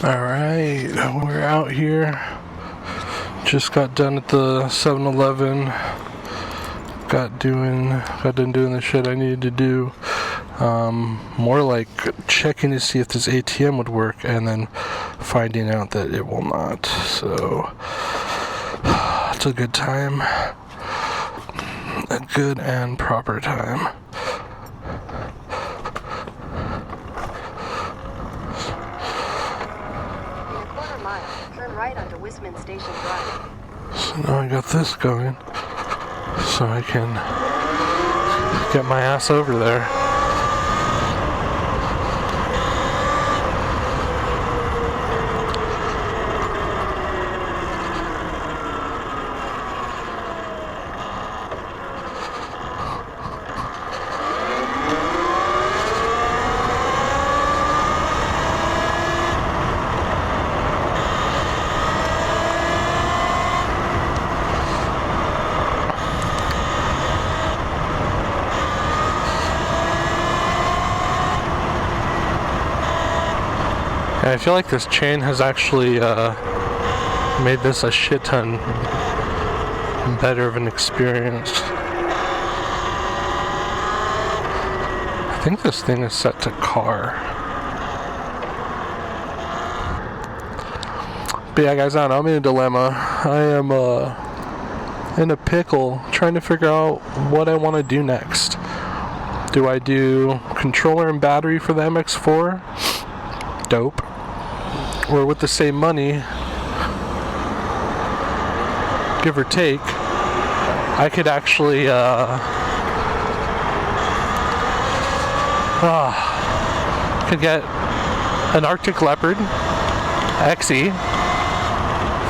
Alright, we're out here. Just got done at the 7-Eleven. Got done doing the shit I needed to do. More like checking to see if this ATM would work and then finding out that it will not. So it's a good time. A good and proper time. So now I got this going, so I can get my ass over there. I feel like this chain has actually made this a shit ton better of an experience. I think this thing is set to car. But yeah guys, I don't know, I'm in a dilemma. I am in a pickle trying to figure out what I want to do next. Do I do controller and battery for the MX4? Dope. Or with the same money, give or take, I could actually could get an Arctic Leopard XE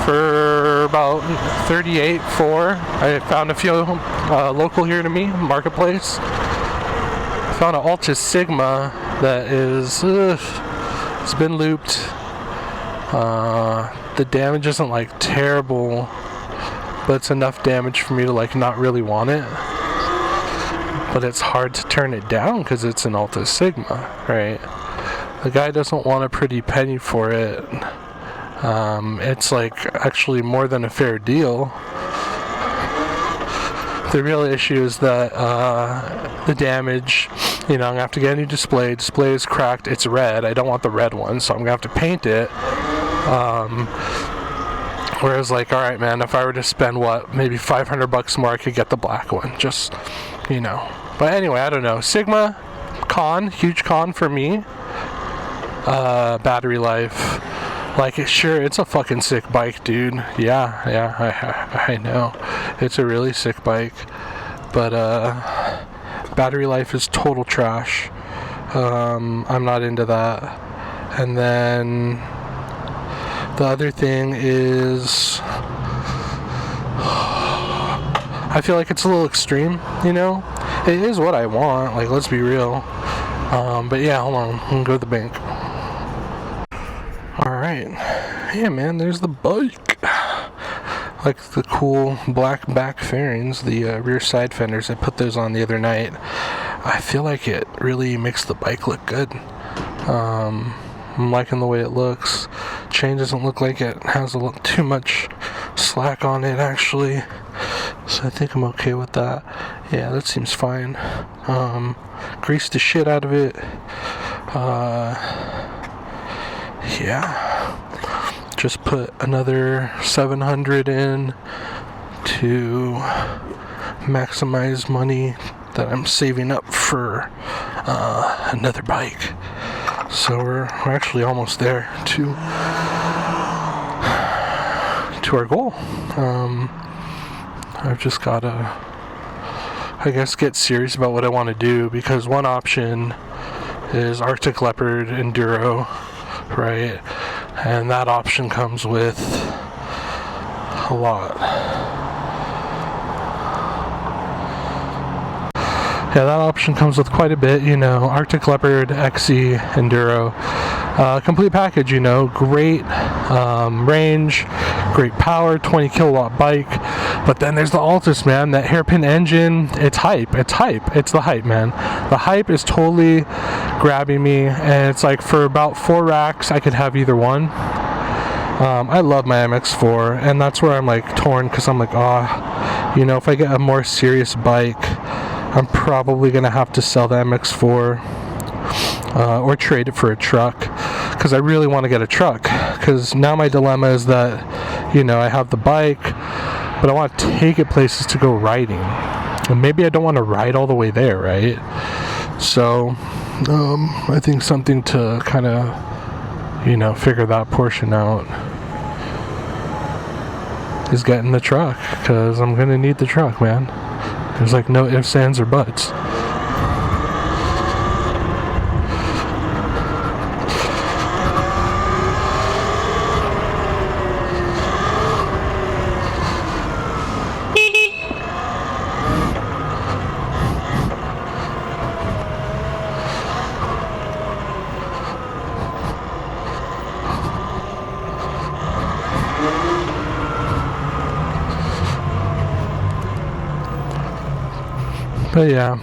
for about $38,400. I found a few local here to me, marketplace. Found an Alta Sigma that is it's been looped. The damage isn't like terrible, but it's enough damage for me to like not really want it. But it's hard to turn it down because it's an Alta Sigma, right? The guy doesn't want a pretty penny for it. It's like actually more than a fair deal. The real issue is that the damage, you know, I'm gonna have to get a new display. Display is cracked, it's red. I don't want the red one, so I'm gonna have to paint it. Whereas like, alright man, if I were to spend maybe $500 more, I could get the black one, just, you know. But anyway, I don't know. Sigma, huge con for me. Battery life, like, sure, it's a fucking sick bike, dude. Yeah, I know. It's a really sick bike. But, battery life is total trash. I'm not into that. And then the other thing is, I feel like it's a little extreme, you know? It is what I want, like, let's be real. But yeah, hold on, I'm gonna go to the bank. Alright. Yeah, man, there's the bike. Like the cool black back fairings, the rear side fenders. I put those on the other night. I feel like it really makes the bike look good. I'm liking the way it looks. Chain doesn't look like it has a little too much slack on it, actually. So I think I'm okay with that. Yeah, that seems fine. Grease the shit out of it. Yeah. Just put another 700 in to maximize money that I'm saving up for another bike. So we're actually almost there to our goal. I've just gotta, I guess, get serious about what I want to do, because one option is Arctic Leopard Enduro, right? And that option comes with a lot. Yeah, that option comes with quite a bit, you know. Arctic Leopard XE Enduro, complete package, you know. Great range, great power, 20 kilowatt bike, But then there's the Altus, man. That hairpin engine, it's hype. It's hype. It's the hype, man. The hype is totally grabbing me, and it's like for about 4 racks, I could have either one. I love my MX4, and that's where I'm like torn, because I'm like, you know, if I get a more serious bike, I'm probably gonna have to sell the MX4 or trade it for a truck, because I really want to get a truck. Because now my dilemma is that, you know, I have the bike, but I want to take it places to go riding, and maybe I don't want to ride all the way there, right? So I think something to kind of, you know, figure that portion out is getting the truck, because I'm gonna need the truck, man. There's like no ifs, ands, or buts. But yeah,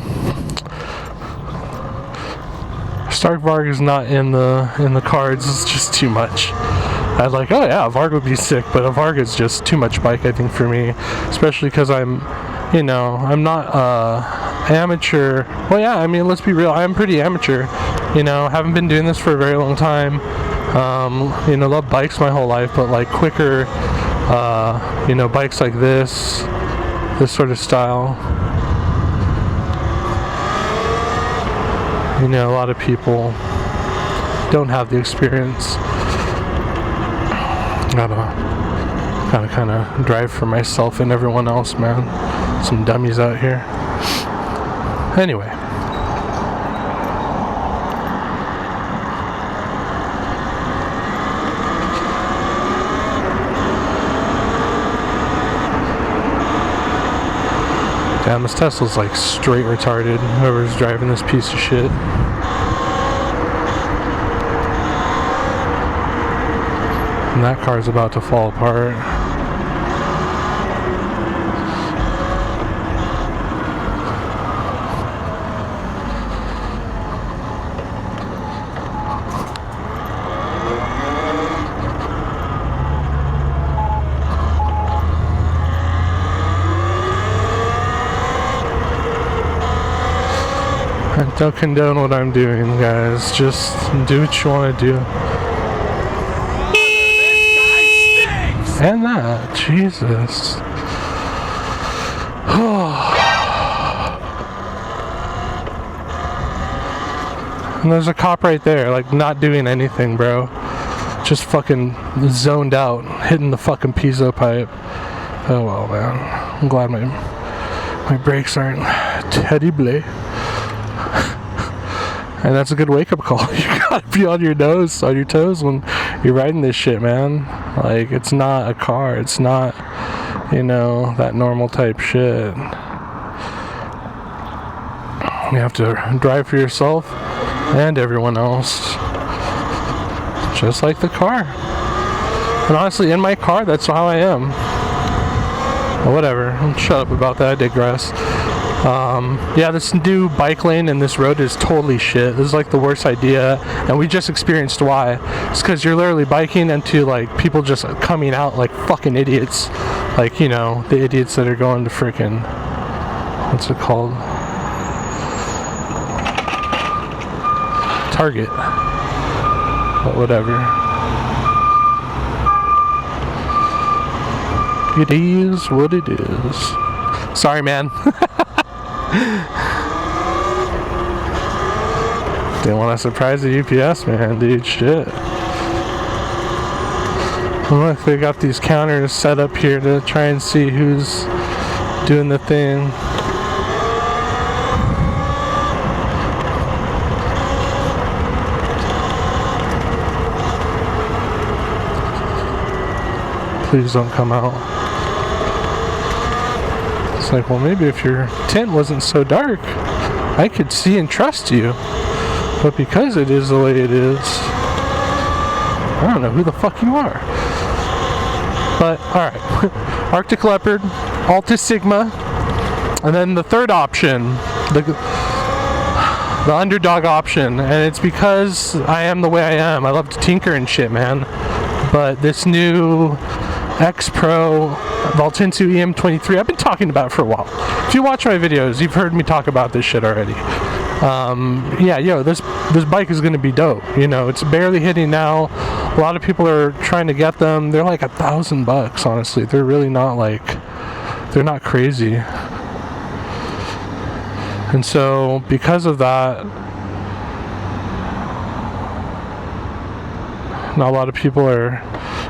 Stark Varg is not in the cards. It's just too much. I'd like, oh yeah, a Varg would be sick, but a Varg is just too much bike, I think, for me, especially because I'm, you know, I'm not amateur. Well, yeah, I mean, let's be real, I'm pretty amateur. You know, haven't been doing this for a very long time. You know, love bikes my whole life, but like quicker, you know, bikes like this sort of style. You know, a lot of people don't have the experience. Gotta kind of drive for myself and everyone else, man. Some dummies out here. Anyway. Damn, this Tesla's like straight retarded, whoever's driving this piece of shit. And that car's about to fall apart. I don't condone what I'm doing, guys. Just do what you want to do. And that, Jesus. And there's a cop right there, like not doing anything, bro. Just fucking zoned out, hitting the fucking piezo pipe. Oh well, man. I'm glad my brakes aren't terrible. And that's a good wake-up call. You gotta be on your toes when you're riding this shit, man. Like, it's not a car. It's not, you know, that normal type shit. You have to drive for yourself and everyone else. Just like the car. And honestly, in my car, that's how I am. But whatever. Shut up about that. I digress. Yeah, this new bike lane in this road is totally shit. This is like the worst idea, and we just experienced why. It's because you're literally biking into like people just coming out like fucking idiots. Like, you know, the idiots that are going to freaking, what's it called? Target. But whatever. It is what it is. Sorry, man. Didn't want to surprise the UPS man, dude. Shit. Look, they got these counters set up here to try and see who's doing the thing. Please don't come out. It's like, well, maybe if your tint wasn't so dark, I could see and trust you. But because it is the way it is, I don't know who the fuck you are. But alright. Arctic Leopard, Alta Sigma, and then the third option, the underdog option, and it's because I am the way I am. I love to tinker and shit, man. But this new X Pro Valtinsu EM23 I've been talking about for a while. If you watch my videos, you've heard me talk about this shit already. Yeah, yo, this bike is gonna be dope. You know, it's barely hitting now. A lot of people are trying to get them. They're like $1,000, honestly. They're really not like, they're not crazy. And so, because of that, not a lot of people are,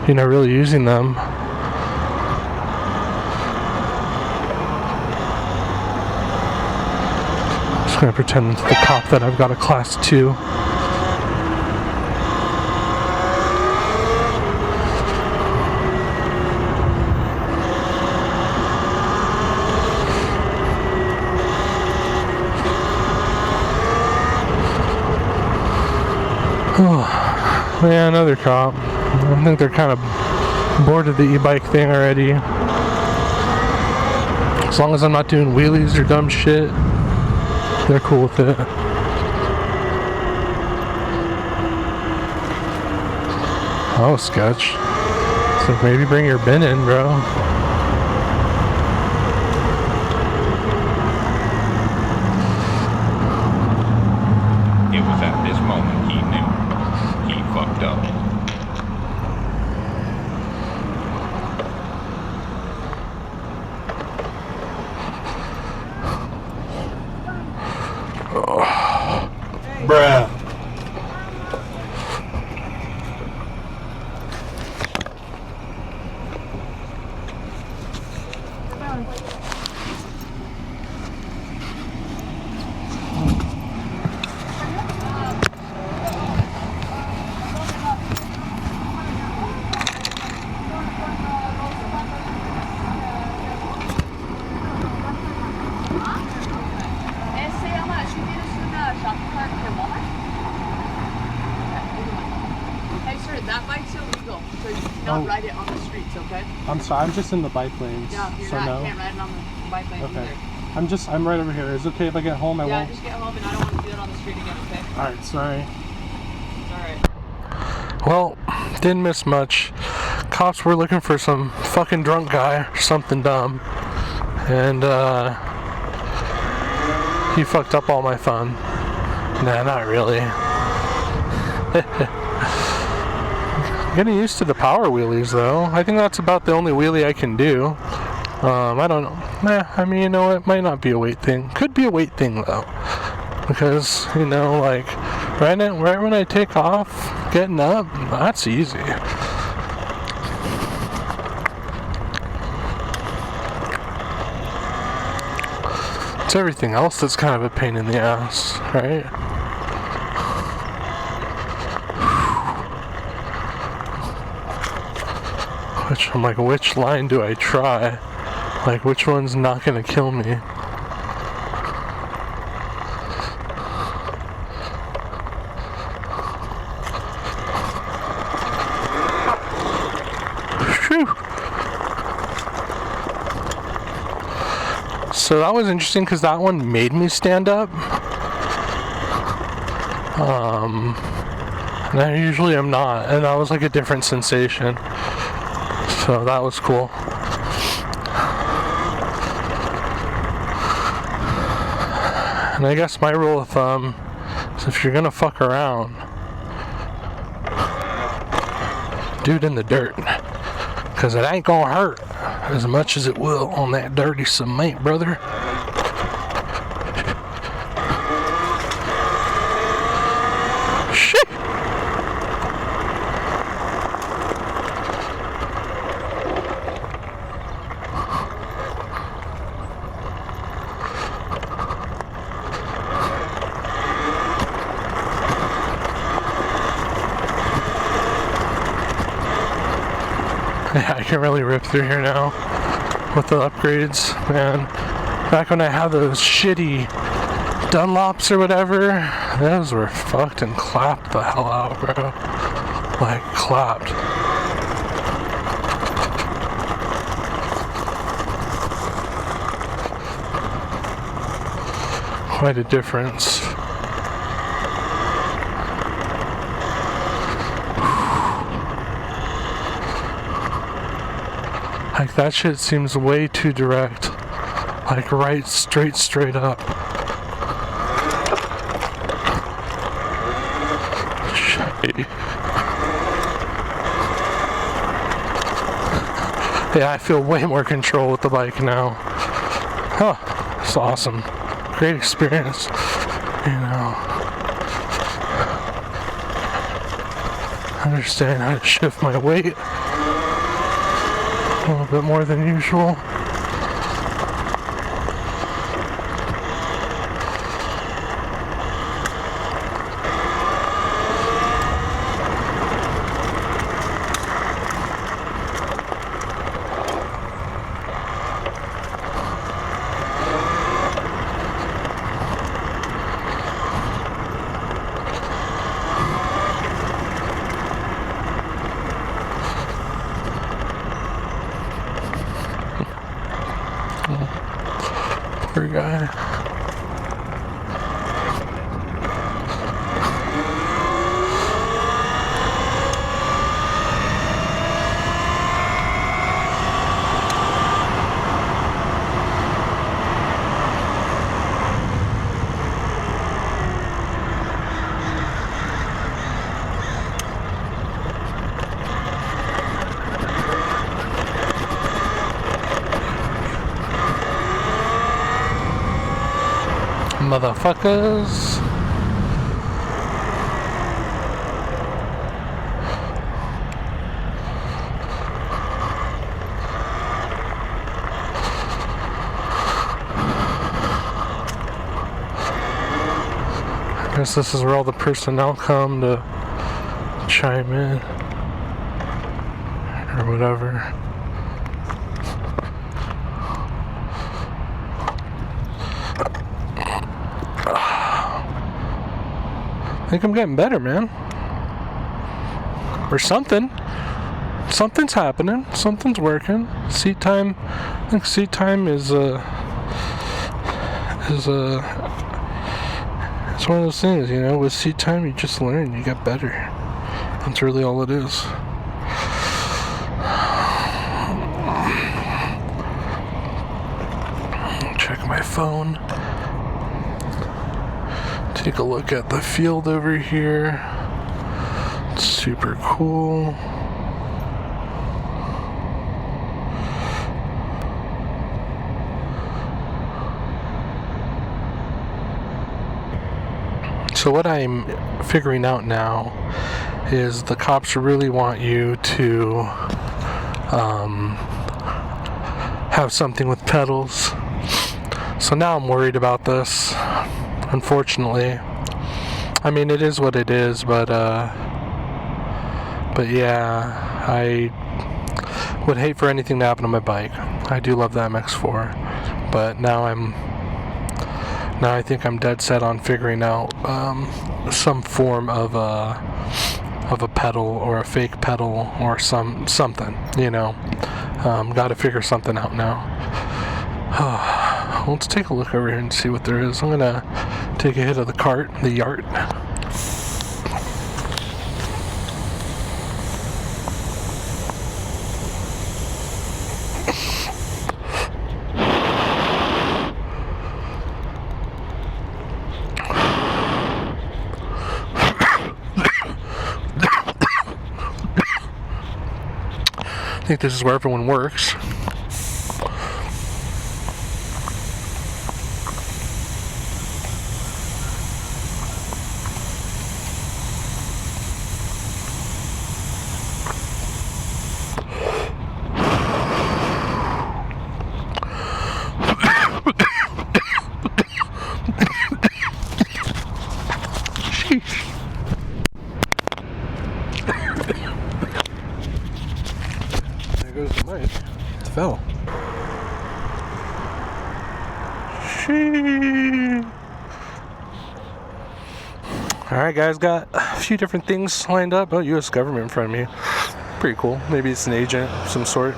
you know, really using them. I'm gonna pretend to the cop that I've got a class 2. Oh, yeah, another cop. I think they're kind of bored of the e-bike thing already. As long as I'm not doing wheelies or dumb shit, they're cool with it. Oh, sketch. So maybe bring your bin in, bro. It was at this moment he knew he fucked up. Bruh. That bike's illegal, so you cannot ride it on the streets, okay? I'm sorry, I'm just in the bike lanes. Yeah, you're so not. no. You can't ride it on the bike lane Okay. either. I'm right over here. Is it okay if I get home? I Yeah, won't. just get home and I don't want to do it on the street again, okay? Alright, sorry. Alright. Well, didn't miss much. Cops were looking for some fucking drunk guy or something dumb. And, he fucked up all my fun. Nah, not really. Getting used to the power wheelies though. I think that's about the only wheelie I can do. I don't know. I mean, you know, it might not be a weight thing. Could be a weight thing though. Because, you know, like, right when I take off, getting up, that's easy. It's everything else that's kind of a pain in the ass, right? I'm like, which line do I try? Like, which one's not gonna kill me? Whew. So that was interesting because that one made me stand up. And I usually am not, and that was like a different sensation. So that was cool. And I guess my rule of thumb is if you're gonna fuck around, do it in the dirt. Cause it ain't gonna hurt as much as it will on that dirty cement, brother. Shit. Yeah, I can really rip through here now with the upgrades, man. Back when I had those shitty Dunlops or whatever, those were fucked and clapped the hell out, bro. Like, clapped. quite a difference. Like, that shit seems way too direct. Like, right, straight up. Shit. Yeah, I feel way more control with the bike now. Huh, it's awesome. Great experience, you know. Understand how to shift my weight a little bit more than usual. Poor guy. Motherfuckers. I guess this is where all the personnel come to chime in or whatever. I think I'm getting better, man. Or something. Something's happening. Something's working. Seat time. I think seat time is it's one of those things, you know. With seat time, you just learn. You get better. That's really all it is. Check my phone. Take a look at the field over here. It's super cool. So what I'm figuring out now is the cops really want you to have something with pedals. So now I'm worried about this. Unfortunately, I mean, it is what it is, but yeah, I would hate for anything to happen to my bike. I do love the MX4, but now I think I'm dead set on figuring out some form of a pedal or a fake pedal or something, you know. Got to figure something out now. Let's take a look over here and see what there is. I'm gonna take a hit of the yart. I think this is where everyone works. There goes the mic. It fell. Alright guys, got a few different things lined up. Oh, U.S. government in front of me. Pretty cool. Maybe it's an agent of some sort.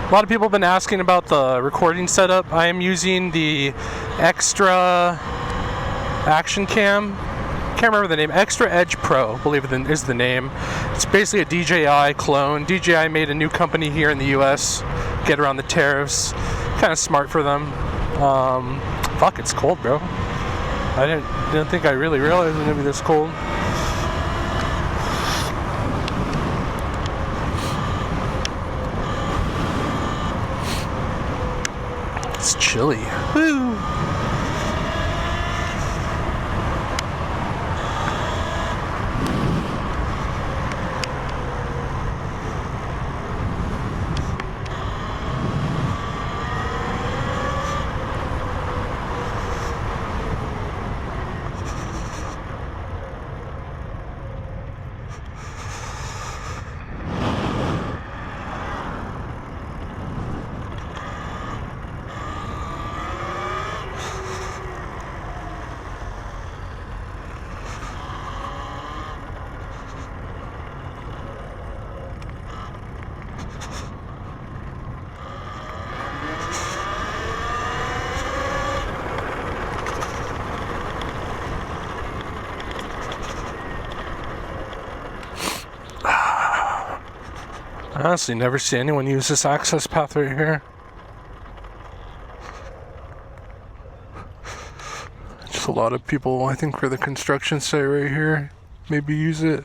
A lot of people have been asking about the recording setup. I am using the Extra Action Cam. Can't remember the name. Extra Edge Pro, I believe is the name. It's basically a DJI clone. DJI made a new company here in the US. Get around the tariffs. Kind of smart for them. Fuck, it's cold, bro. I didn't think I really realized it was gonna be this cold. It's chilly. Woo! I honestly never see anyone use this access path right here. Just a lot of people, I think, for the construction site right here, maybe use it.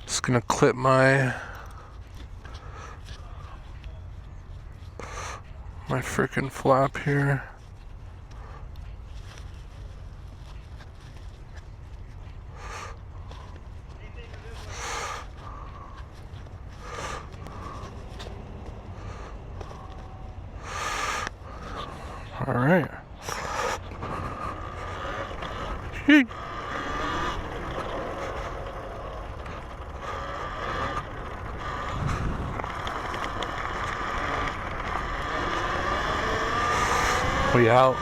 Just gonna clip my frickin' flap here. All right. Yeet. We out.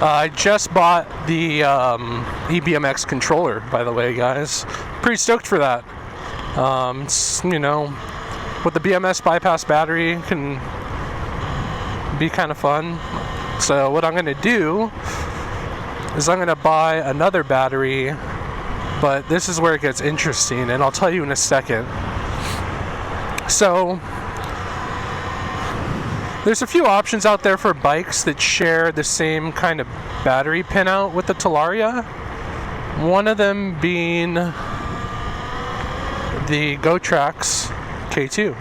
I just bought the EBMX controller, by the way, guys. Pretty stoked for that. It's, you know, with the BMS bypass battery can be kind of fun. So what I'm going to do is I'm going to buy another battery, but this is where it gets interesting, and I'll tell you in a second. So there's a few options out there for bikes that share the same kind of battery pinout with the Talaria. One of them being the Gotrax K2.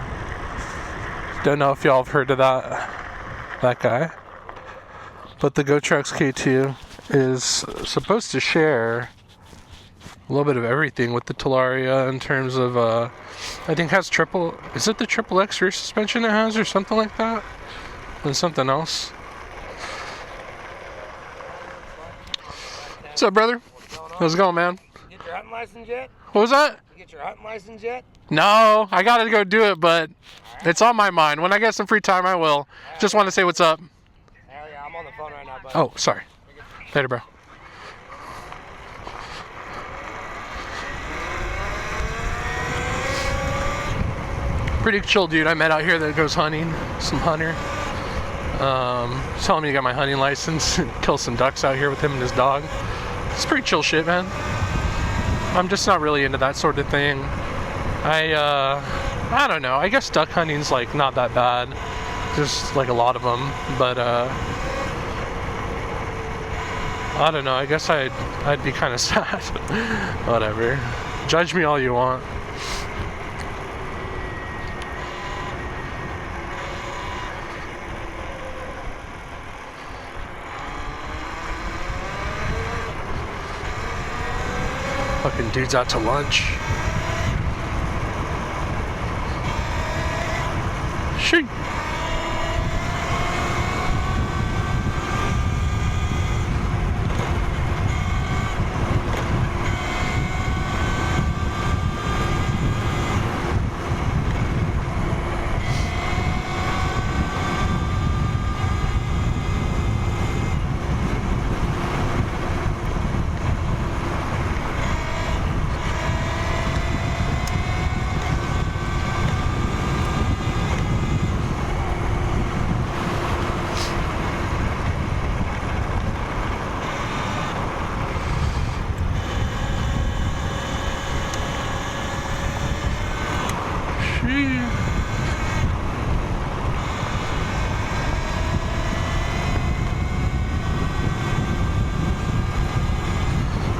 Don't know if y'all have heard of that guy, but the Gotrax K2 is supposed to share a little bit of everything with the Talaria in terms of I think has is it the triple X rear suspension it has or something like that? And something else. What's up, brother? How's it going, man? You get your hunting license yet? What was that? You get your hunting license yet? No, I gotta go do it, but it's on my mind. When I get some free time, I will. Just want to say what's up. Hell yeah, I'm on the phone right now, buddy. Oh, sorry. Later, bro. Pretty chill dude I met out here that goes hunting. Some hunter. Telling me to get my hunting license and kill some ducks out here with him and his dog. It's pretty chill shit, man. I'm just not really into that sort of thing. I don't know. I guess duck hunting's like not that bad. Just like a lot of them, but I don't know. I guess I'd be kind of sad. Whatever. Judge me all you want. Fucking dude's out to lunch. Shoot.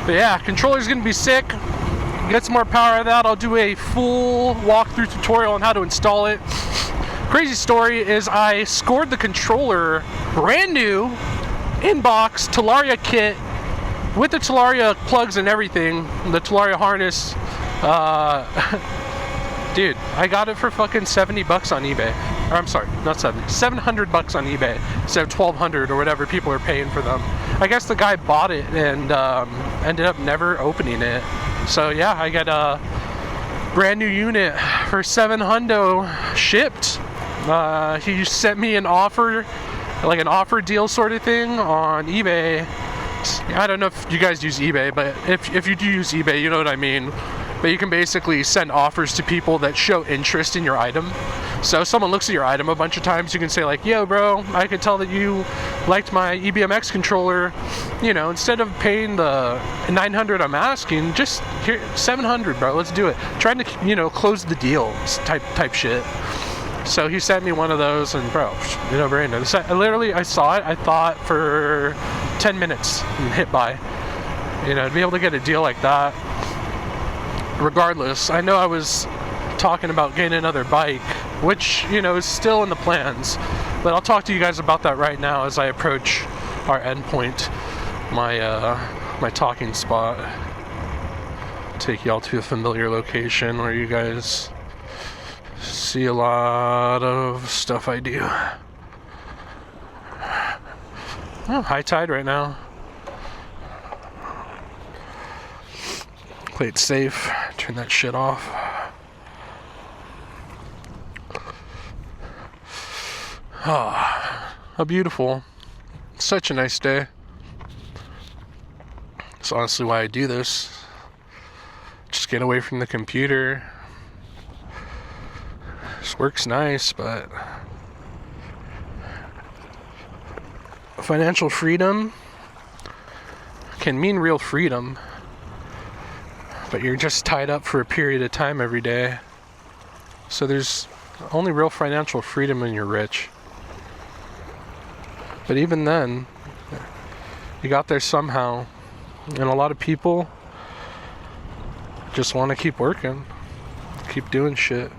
But yeah, controller's gonna be sick. Get some more power out of that. I'll do a full walkthrough tutorial on how to install it. Crazy story is I scored the controller brand new in-box Talaria kit with the Talaria plugs and everything, the Talaria harness. Dude, I got it for fucking 70 bucks on eBay. Or I'm sorry, not 70, 700 bucks on eBay instead of 1200 or whatever people are paying for them. I guess the guy bought it and ended up never opening it. So yeah, I got a brand new unit for 700 shipped. He sent me an offer, like an offer deal sort of thing on eBay. I don't know if you guys use eBay, but if you do use eBay, you know what I mean. But you can basically send offers to people that show interest in your item. So if someone looks at your item a bunch of times, you can say like, yo bro, I could tell that you liked my EBMX controller. You know, instead of paying the 900 I'm asking, just here, 700 bro, let's do it. Trying to, you know, close the deal type shit. So he sent me one of those and bro, you know, Brandon, I saw it, I thought for 10 minutes and hit buy. You know, to be able to get a deal like that. Regardless, I know I was talking about getting another bike, which, you know, is still in the plans, but I'll talk to you guys about that right now as I approach our endpoint, my talking spot. Take y'all to a familiar location where you guys see a lot of stuff I do. Oh, high tide right now. Play it safe. Turn that shit off. Ah, how beautiful. Such a nice day. That's honestly why I do this. Just get away from the computer. This works nice, but financial freedom can mean real freedom. But you're just tied up for a period of time every day. So there's only real financial freedom when you're rich. But even then, you got there somehow. And a lot of people just want to keep working, keep doing shit.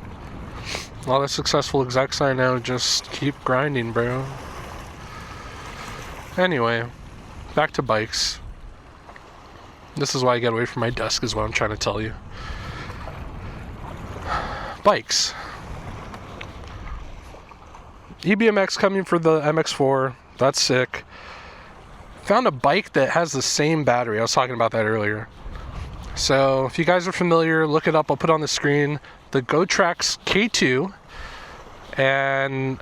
A lot of successful execs I know just keep grinding, bro. Anyway, back to bikes. This is why I get away from my desk, is what I'm trying to tell you. Bikes. EBMX coming for the MX4. That's sick. Found a bike that has the same battery. I was talking about that earlier. So if you guys are familiar, look it up. I'll put it on the screen. The Gotrax K2. And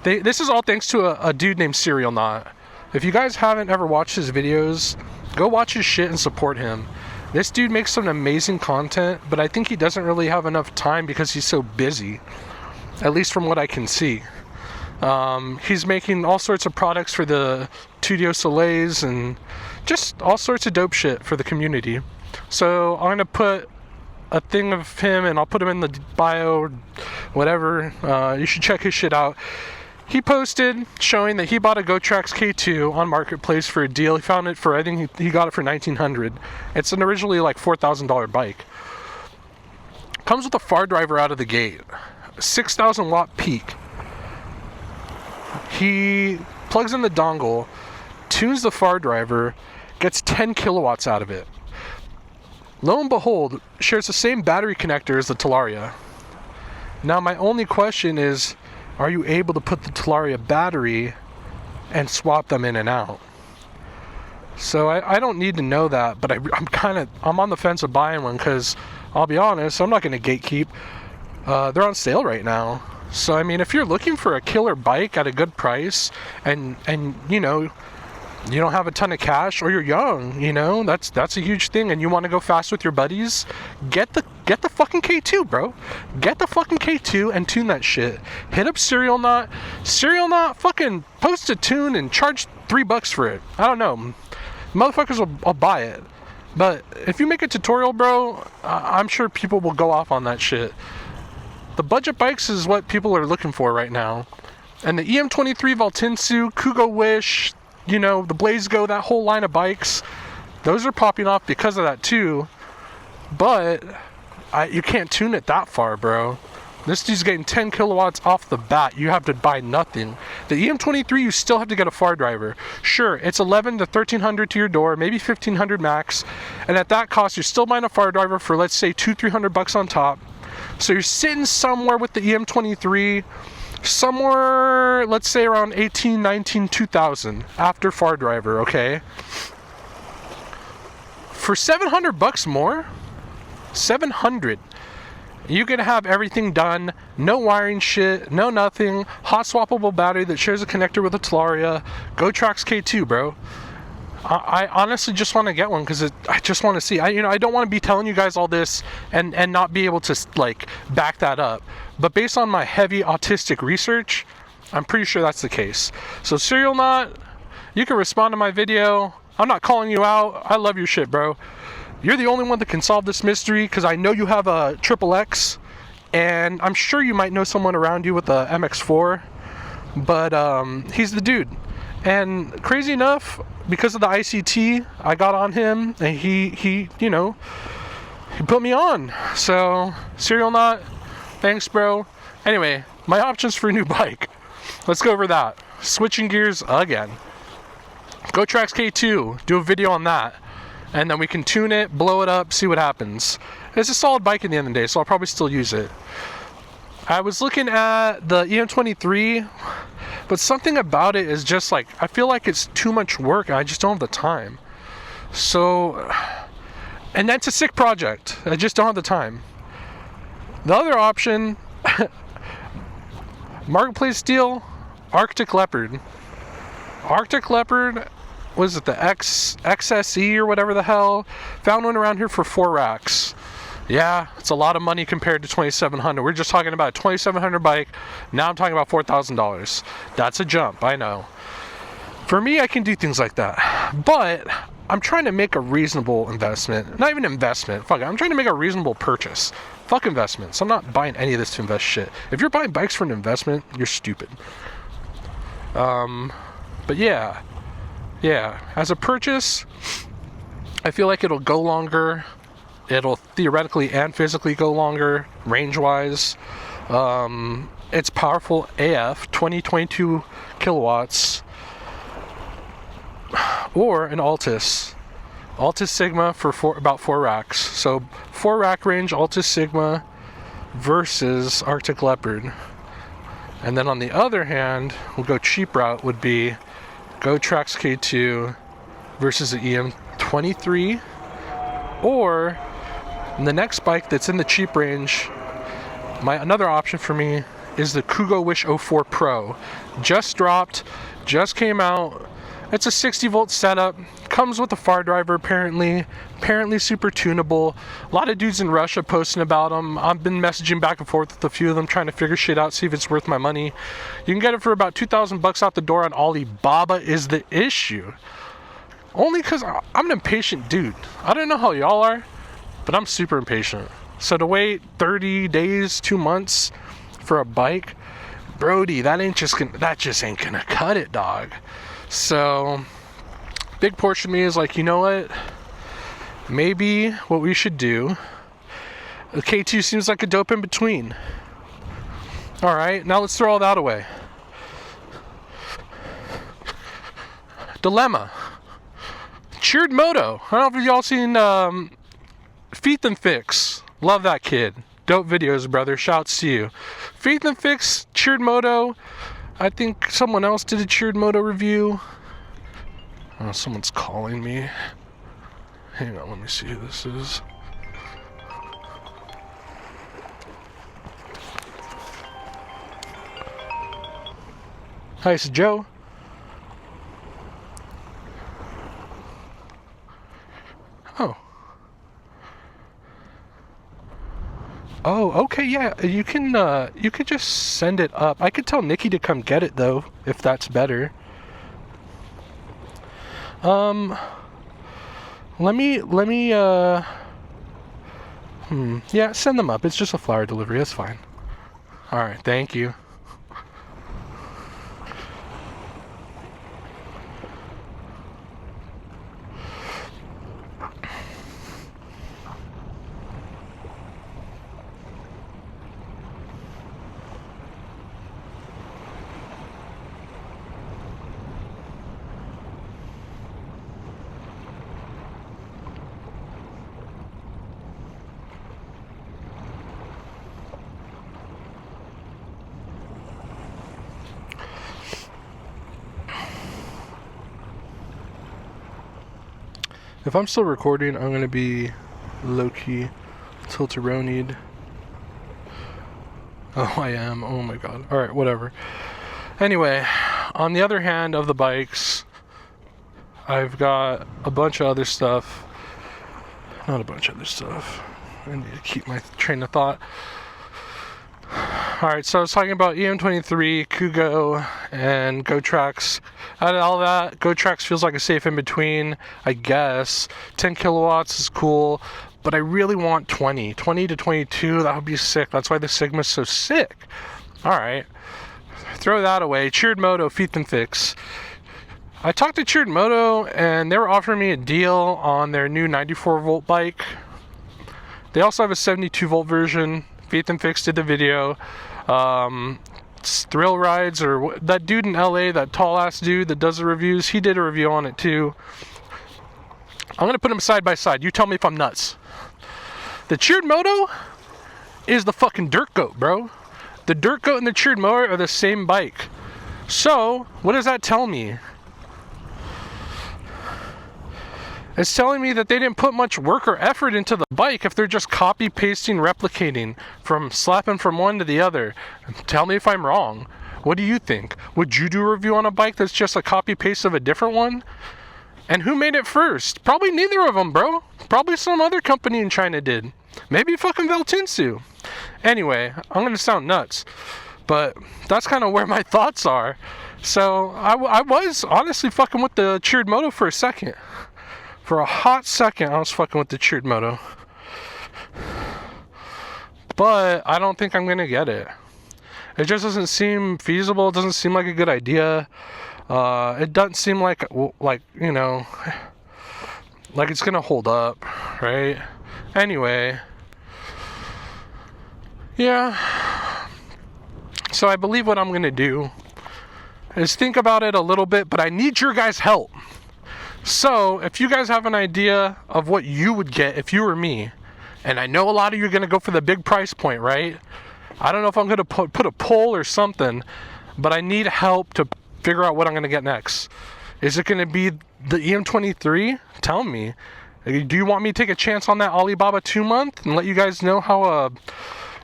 this is all thanks to a dude named Serial Knot. If you guys haven't ever watched his videos, go watch his shit and support him. This dude makes some amazing content, but I think he doesn't really have enough time because he's so busy, at least from what I can see. He's making all sorts of products for the Studio Soleils and just all sorts of dope shit for the community. So I'm gonna put a thing of him and I'll put him in the bio, whatever. You should check his shit out. He posted showing that he bought a Gotrax K2 on Marketplace for a deal. He found it for, I think he got it for $1,900. It's an originally like $4,000 bike. Comes with a far driver out of the gate. 6,000 watt peak. He plugs in the dongle, tunes the far driver, gets 10 kilowatts out of it. Lo and behold, shares the same battery connector as the Talaria. Now my only question is, are you able to put the Talaria battery and swap them in and out? So I don't need to know that, but I'm on the fence of buying one because I'll be honest, I'm not going to gatekeep. They're on sale right now. So I mean, if you're looking for a killer bike at a good price and you know, you don't have a ton of cash, or you're young, you know, that's a huge thing, and you want to go fast with your buddies, get the fucking K2, bro. Get the fucking K2 and tune that shit. Hit up Serial Knot, fucking post a tune and charge $3 for it. I don't know, motherfuckers will buy it. But if you make a tutorial, bro, I'm sure people will go off on that shit. The budget bikes is what people are looking for right now, and the EM23 Valtinsu, Kugo Wish, you know, the Blaze Go, that whole line of bikes, those are popping off because of that too. But you can't tune it that far, bro. This dude's getting 10 kilowatts off the bat. You have to buy nothing. The EM23, you still have to get a far driver. Sure, it's 11 to 1300 to your door, maybe 1500 max. And at that cost, you're still buying a far driver for, let's say, $200-300 on top. So you're sitting somewhere with the EM23, somewhere, let's say around 18, 19, 2000 after far driver, okay? For $700 more, 700, you can have everything done, no wiring shit, no nothing, hot swappable battery that shares a connector with a Talaria, Gotrax K2, bro. I honestly just want to get one because I just want to see. I don't want to be telling you guys all this and not be able to like back that up. But based on my heavy autistic research, I'm pretty sure that's the case. So Serial Knot, you can respond to my video. I'm not calling you out. I love your shit, bro. You're the only one that can solve this mystery because I know you have a XXX, and I'm sure you might know someone around you with a MX4. But he's the dude. And crazy enough, because of the ICT, I got on him, and he you know, he put me on. So, Serial Knot, thanks, bro. Anyway, my options for a new bike. Let's go over that. Switching gears again. Gotrax K2, do a video on that. And then we can tune it, blow it up, see what happens. It's a solid bike at the end of the day, so I'll probably still use it. I was looking at the EM23, but something about it is just like, I feel like it's too much work and I just don't have the time. So, and that's a sick project. I just don't have the time. The other option, marketplace deal, Arctic Leopard. Arctic Leopard, was it the XSE or whatever the hell? Found one around here for 4 racks. Yeah, it's a lot of money compared to $2,700. We're just talking about a $2,700 bike. Now I'm talking about $4,000. That's a jump, I know. For me, I can do things like that. But I'm trying to make a reasonable investment. Not even investment. Fuck it. I'm trying to make a reasonable purchase. Fuck investments. I'm not buying any of this to invest shit. If you're buying bikes for an investment, you're stupid. But yeah. Yeah. As a purchase, I feel like it'll go longer. It'll theoretically and physically go longer, range-wise. It's powerful AF, 22 kilowatts. Or an Altus Sigma for about 4 racks. So 4 rack range Altus Sigma versus Arctic Leopard. And then on the other hand, we'll go cheap route, would be Gotrax K2 versus the EM23. Or the next bike that's in the cheap range, another option for me is the Kugo Wish 04 Pro. Just dropped, just came out. It's a 60 volt setup, comes with a far driver apparently super tunable. A lot of dudes in Russia posting about them. I've been messaging back and forth with a few of them trying to figure shit out, see if it's worth my money. You can get it for about $2,000 out the door on Alibaba is the issue. Only because I'm an impatient dude. I don't know how y'all are, but I'm super impatient. So to wait 30 days, 2 months for a bike, Brody, that just ain't gonna cut it, dog. So, big portion of me is like, you know what? Maybe what we should do, the K2 seems like a dope in between. Alright, now let's throw all that away. Dilemma. Cheered Moto. I don't know if y'all seen Feet and Fix. Love that kid. Dope videos, brother. Shouts to you. Feet and Fix, Cheered Moto. I think someone else did a Cheered Moto review. Oh, someone's calling me. Hang on, let me see who this is. Hi, it's Joe. Oh. Oh, okay, yeah. You could just send it up. I could tell Nikki to come get it though, if that's better. Let me yeah, send them up. It's just a flower delivery, that's fine. Alright, thank you. If I'm still recording, I'm gonna be low-key tilteronied. Oh, I am. Oh my god. Alright, whatever. Anyway, on the other hand of the bikes, I've got a bunch of other stuff. Not a bunch of other stuff. I need to keep my train of thought. Alright, so I was talking about EM23, Kugo, and Gotrax. Out of all that, Gotrax feels like a safe in-between, I guess. 10 kilowatts is cool, but I really want 20 to 22, that would be sick. That's why the Sigma's so sick. Alright, throw that away. Cheered Moto, Feet and Fix. I talked to Cheered Moto, and they were offering me a deal on their new 94 volt bike. They also have a 72 volt version. Feet and Fix did the video. Thrill Rides, or that dude in LA, that tall ass dude that does the reviews, he did a review on it too. I'm gonna put them side by side. You tell me if I'm nuts. The Cheered Moto is the fucking Dirt Goat, bro. The Dirt Goat and the Cheered Moto are the same bike. So, what does that tell me? It's telling me that they didn't put much work or effort into the bike if they're just copy, pasting, replicating, from slapping from one to the other. Tell me if I'm wrong. What do you think? Would you do a review on a bike that's just a copy paste of a different one? And who made it first? Probably neither of them, bro. Probably some other company in China did. Maybe fucking Veltinsu. Anyway, I'm gonna sound nuts, but that's kind of where my thoughts are. So I was honestly fucking with the Cheered Moto for a second. For a hot second, I was fucking with the Cheered Moto. But I don't think I'm gonna get it. It just doesn't seem feasible. It doesn't seem like a good idea. It doesn't seem like you know, like it's gonna hold up, right? Anyway, yeah. So I believe what I'm gonna do is think about it a little bit, but I need your guys' help. So, if you guys have an idea of what you would get if you were me, and I know a lot of you are going to go for the big price point, right? I don't know if I'm going to put a poll or something, but I need help to figure out what I'm going to get next. Is it going to be the EM23? Tell me. Do you want me to take a chance on that Alibaba 2-month and let you guys know how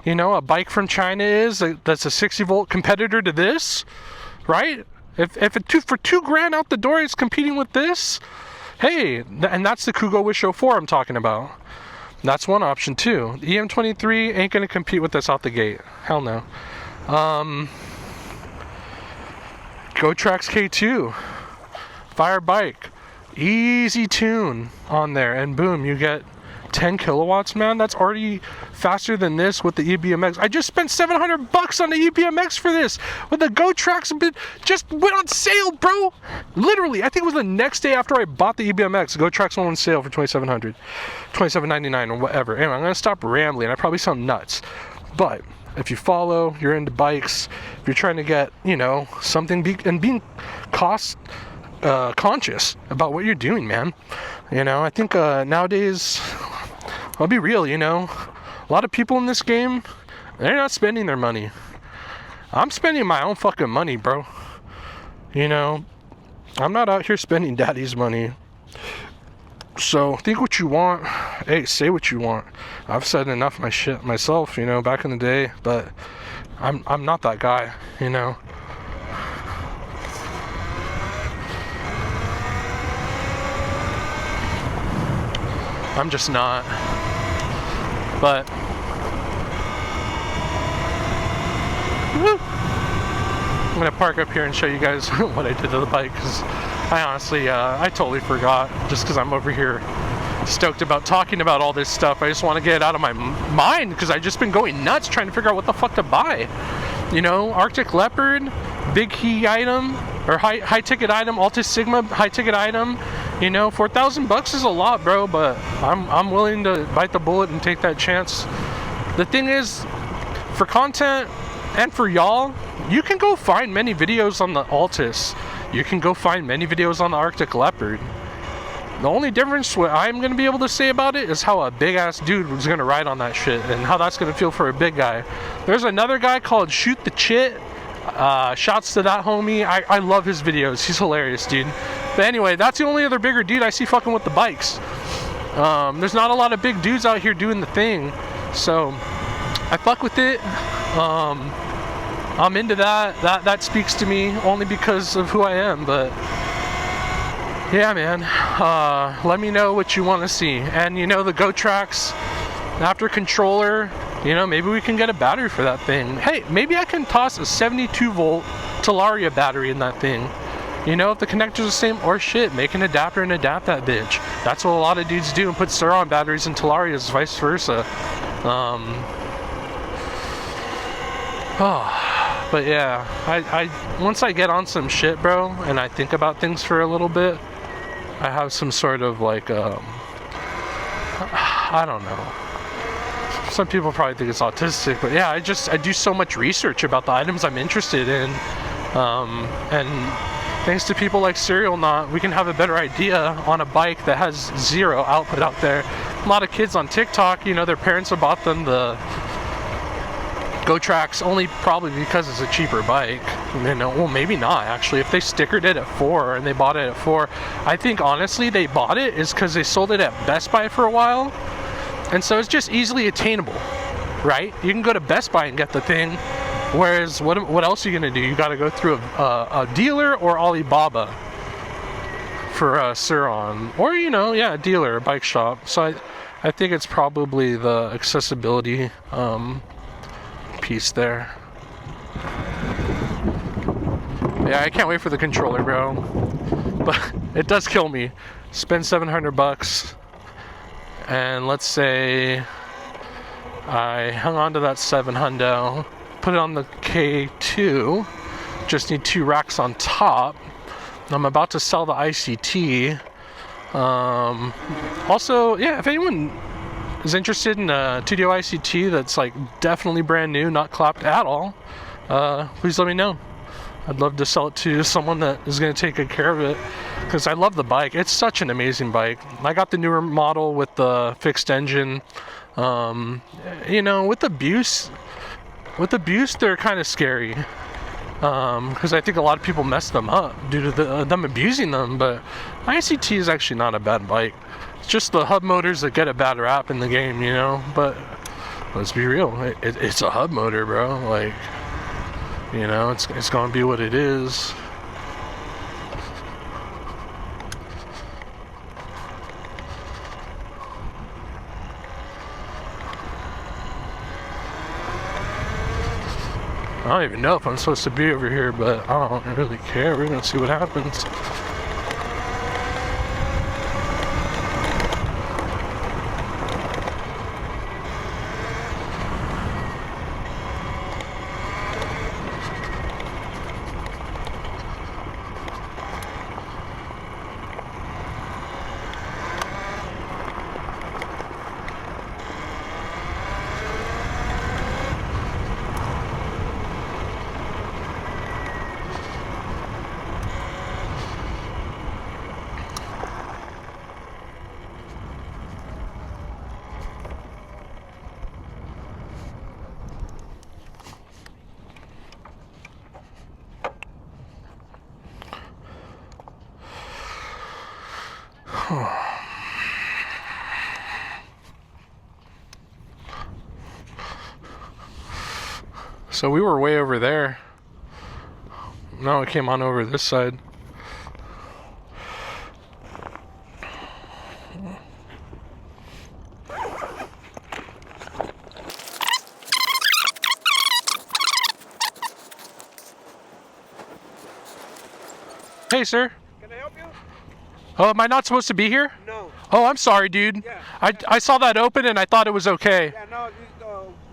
a bike from China is that's a 60 volt competitor to this, right? If for $2,000 out the door, it's competing with this. Hey, and that's the Kugo Wish 04 I'm talking about. That's one option too. The EM23 ain't gonna compete with this out the gate. Hell no. Gotrax K2, fire bike, easy tune on there, and boom, you get 10 kilowatts, man. That's already faster than this with the EBMX. I just spent $700 on the EBMX for this. With the Gotrax, just went on sale, bro. Literally, I think it was the next day after I bought the EBMX. Gotrax went on sale for $2,700, $2,799 or whatever. Anyway, I'm gonna stop rambling. I probably sound nuts, but if you follow, you're into bikes, if you're trying to get, you know, something and being cost conscious about what you're doing, man. You know, I think nowadays, I'll be real, you know. A lot of people in this game, they're not spending their money. I'm spending my own fucking money, bro. You know, I'm not out here spending daddy's money. So think what you want. Hey, say what you want. I've said enough of my shit myself, you know, back in the day, but I'm not that guy, you know. I'm just not. But woo, I'm gonna park up here and show you guys what I did to the bike, because I honestly, I totally forgot, just because I'm over here stoked about talking about all this stuff. I just want to get it out of my mind, because I've just been going nuts trying to figure out what the fuck to buy. You know, Arctic Leopard, big key item, or high ticket item, Alta Sigma high ticket item. You know, $4,000 is a lot, bro, but I'm willing to bite the bullet and take that chance. The thing is, for content and for y'all, you can go find many videos on the Altus. You can go find many videos on the Arctic Leopard. The only difference what I'm going to be able to say about it is how a big ass dude was going to ride on that shit, and how that's going to feel for a big guy. There's another guy called Shoot the Chit. Shouts to that homie. I love his videos. He's hilarious, dude. But anyway, that's the only other bigger dude I see fucking with the bikes. There's not a lot of big dudes out here doing the thing, so I fuck with it. I'm into that. That speaks to me only because of who I am. But yeah, man, let me know what you want to see. And you know, the Gotrax after controller, you know, maybe we can get a battery for that thing. Hey, maybe I can toss a 72 volt Talaria battery in that thing. You know, if the connector's the same, or shit, make an adapter and adapt that bitch. That's what a lot of dudes do, and put Sur-On batteries in Talarias, vice versa. But yeah, I once I get on some shit, bro, and I think about things for a little bit, I have some sort of like, I don't know. Some people probably think it's autistic, but yeah, I do so much research about the items I'm interested in, and thanks to people like Serial Knot, we can have a better idea on a bike that has zero output out there. A lot of kids on TikTok, you know, their parents have bought them the Gotrax only probably because it's a cheaper bike. You know, well, maybe not actually. If they stickered it at 4 and they bought it at 4, I think honestly they bought it is because they sold it at Best Buy for a while, and so it's just easily attainable, right? You can go to Best Buy and get the thing. Whereas, what else are you gonna do? You gotta go through a dealer or Alibaba for Sur-On, or you know, yeah, a dealer, a bike shop. So I think it's probably the accessibility piece there. Yeah, I can't wait for the controller, bro. But it does kill me. Spend $700, and let's say I hung on to that 700. Put it on the K2, just need 2 racks on top. I'm about to sell the ICT. Also, yeah, if anyone is interested in a 2DO ICT that's like definitely brand new, not clapped at all, please let me know. I'd love to sell it to someone that is going to take good care of it, because I love the bike. It's such an amazing bike. I got the newer model with the fixed engine. You know, with the Buse, they're kind of scary, because I think a lot of people mess them up due to them abusing them. But ICT is actually not a bad bike. It's just the hub motors that get a bad rap in the game, you know. But let's be real, it's a hub motor, bro. Like, you know, it's gonna be what it is. I don't even know if I'm supposed to be over here, but I don't really care. We're gonna see what happens. So we were way over there. Now it came on over this side. Hey, sir. Can I help you? Oh, am I not supposed to be here? No. Oh, I'm sorry, dude. Yeah. I saw that open and I thought it was okay. Yeah, no, this is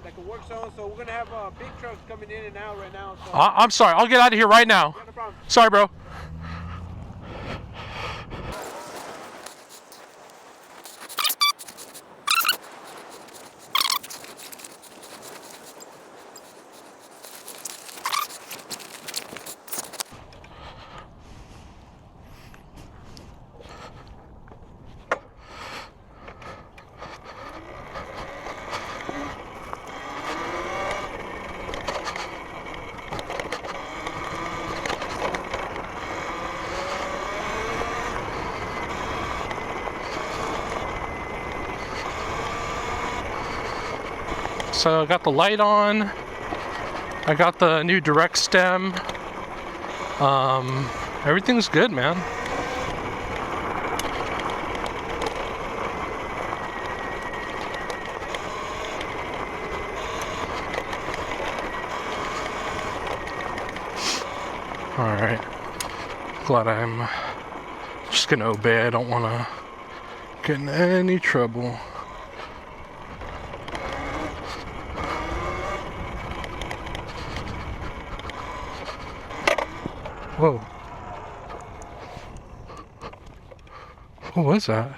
like a work zone, so we're gonna have big trucks coming in and out right now. So. I'm sorry. I'll get out of here right now. Yeah, no problem. Sorry, bro. So I got the light on. I got the new direct stem. Everything's good, man. All right. Glad I'm just gonna obey. I don't want to get in any trouble. Whoa. What was that?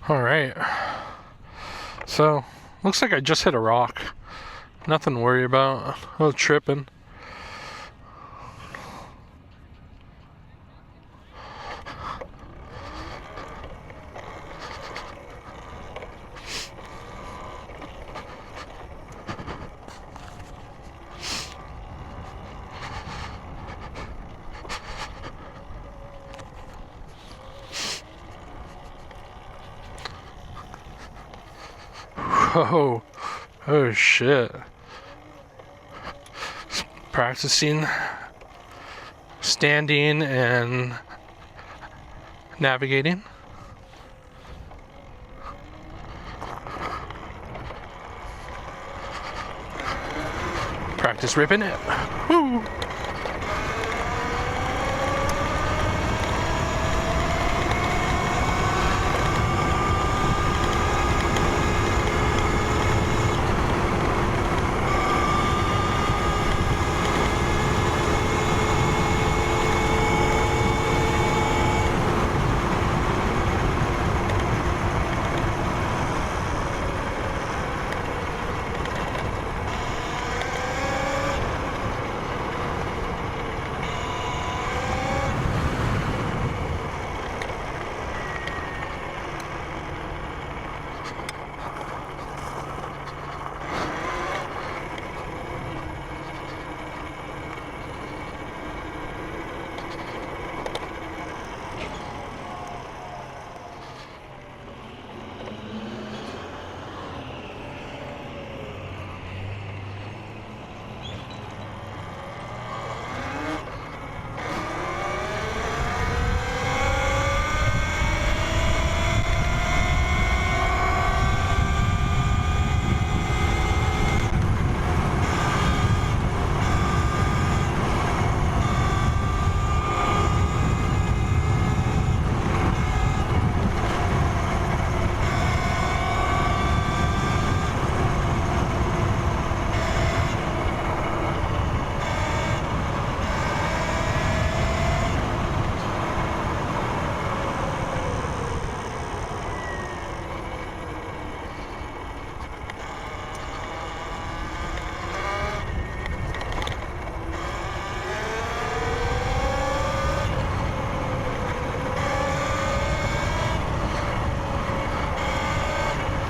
All right. So, looks like I just hit a rock. Nothing to worry about. I was tripping. Oh, oh shit. Practicing standing and navigating. Practice ripping it. Woo!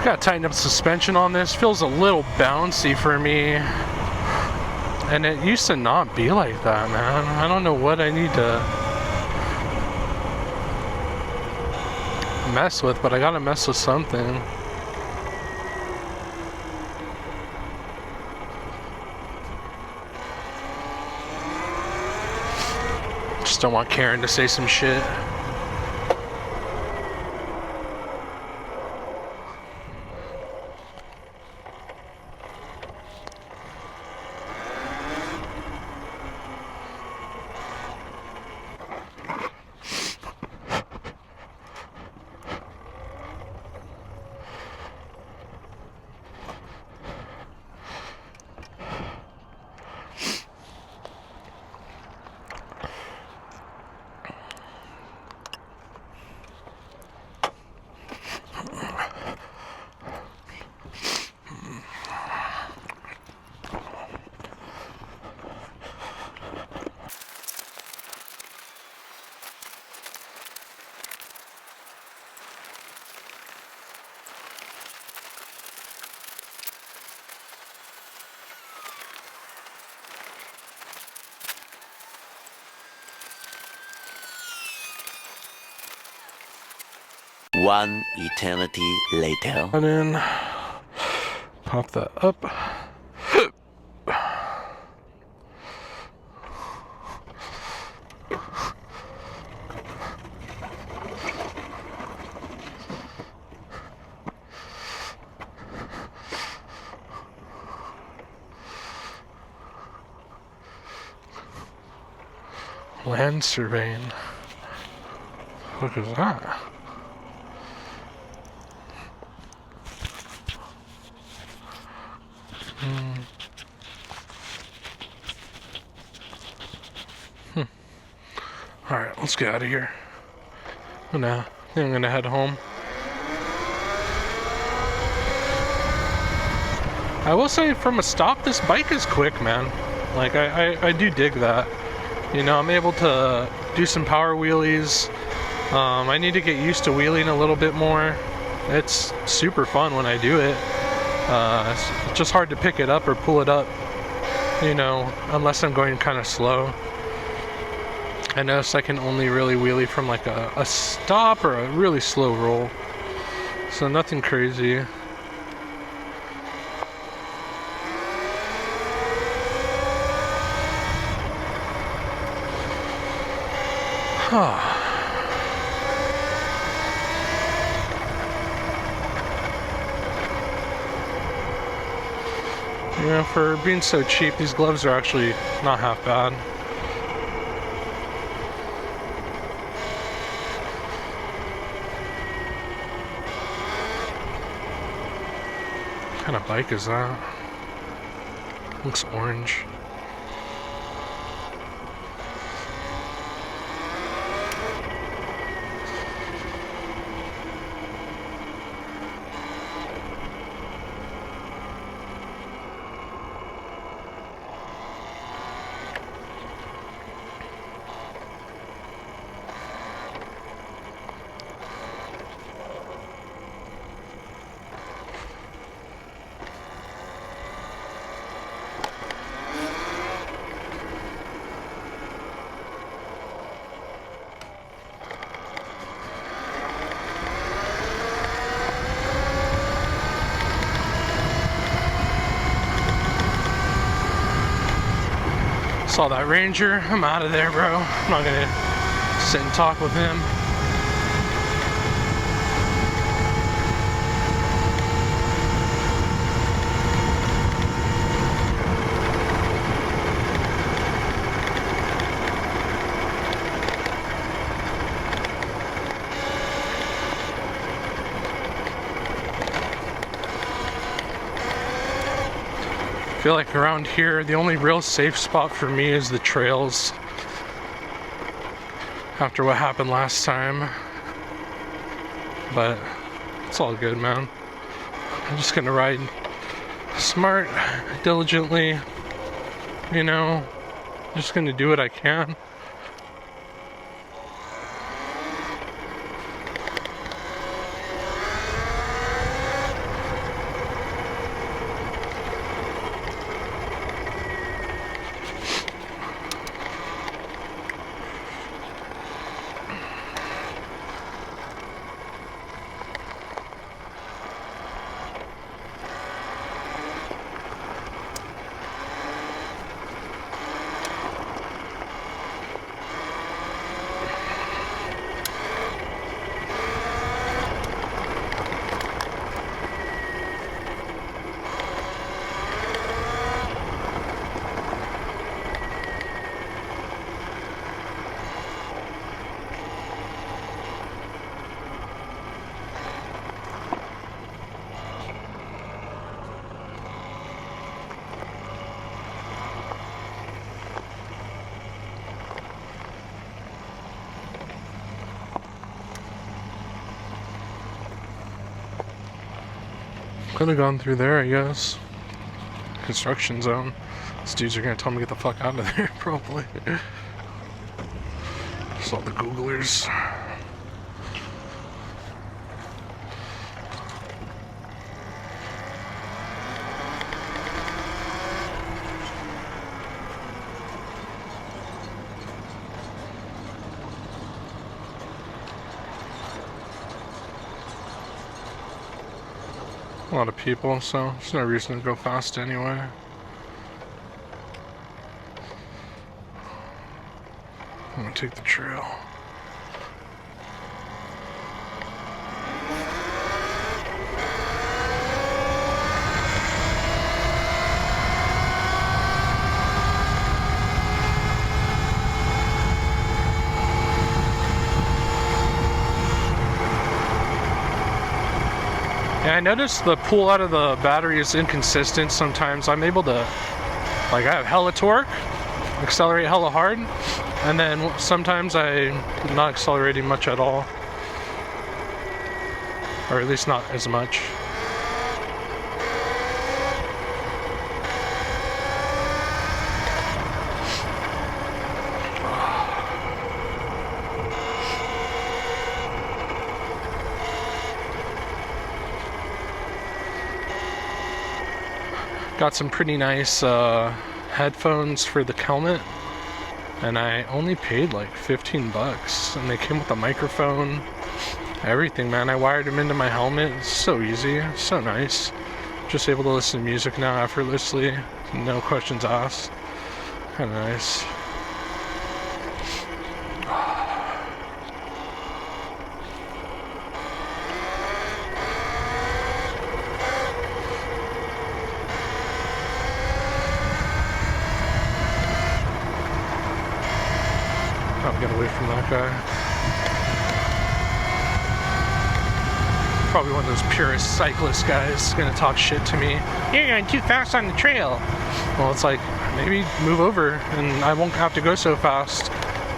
Gotta tighten up the suspension on this. Feels a little bouncy for me. And it used to not be like that, man. I don't know what I need to mess with, but I gotta mess with something. Just don't want Karen to say some shit. One eternity later. And then pop that up. Land surveying. Look at that. Alright, let's get out of here. I think I'm gonna head home. I will say, from a stop, this bike is quick, man. Like, I do dig that. You know, I'm able to do some power wheelies. I need to get used to wheeling a little bit more. It's super fun when I do it. It's just hard to pick it up or pull it up, you know, unless I'm going kind of slow. I notice I can only really wheelie from like a stop or a really slow roll. So nothing crazy. You know, for being so cheap, these gloves are actually not half bad. What kind of bike is that? Looks orange. Saw that Ranger. I'm out of there, bro. I'm not gonna sit and talk with him. I feel like around here, the only real safe spot for me is the trails. After what happened last time. But it's all good, man. I'm just gonna ride smart, diligently. You know, just gonna do what I can. Could have gone through there, I guess. Construction zone. These dudes are gonna tell me to get the fuck out of there, probably. Saw the Googlers. A lot of people, so there's no reason to go fast anyway. I'm gonna take the trail. Yeah, I noticed the pull out of the battery is inconsistent sometimes. I'm able to, like, I have hella torque, accelerate hella hard, and then sometimes I'm not accelerating much at all. Or at least not as much. Got some pretty nice headphones for the helmet, and I only paid like 15 bucks, and they came with a microphone, everything, man. I wired them into my helmet. It's so easy, so nice. Just able to listen to music now effortlessly, no questions asked. Kind of nice. Get away from that guy. Probably one of those purist cyclist guys gonna talk shit to me. You're going too fast on the trail. Well, it's like, maybe move over and I won't have to go so fast.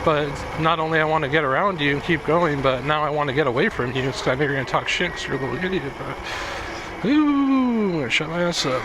But not only I want to get around you and keep going, but now I want to get away from you because I know you're gonna talk shit because you're a little idiot. But, ooh, I'm gonna shut my ass up.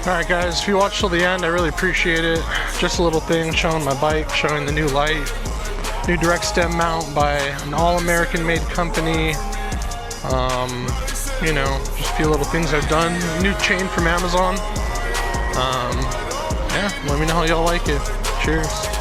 Alright guys, if you watched till the end, I really appreciate it. Just a little thing showing my bike, showing the new light. New direct stem mount by an all-American made company. You know, just a few little things I've done. New chain from Amazon. Yeah, let me know how y'all like it. Cheers.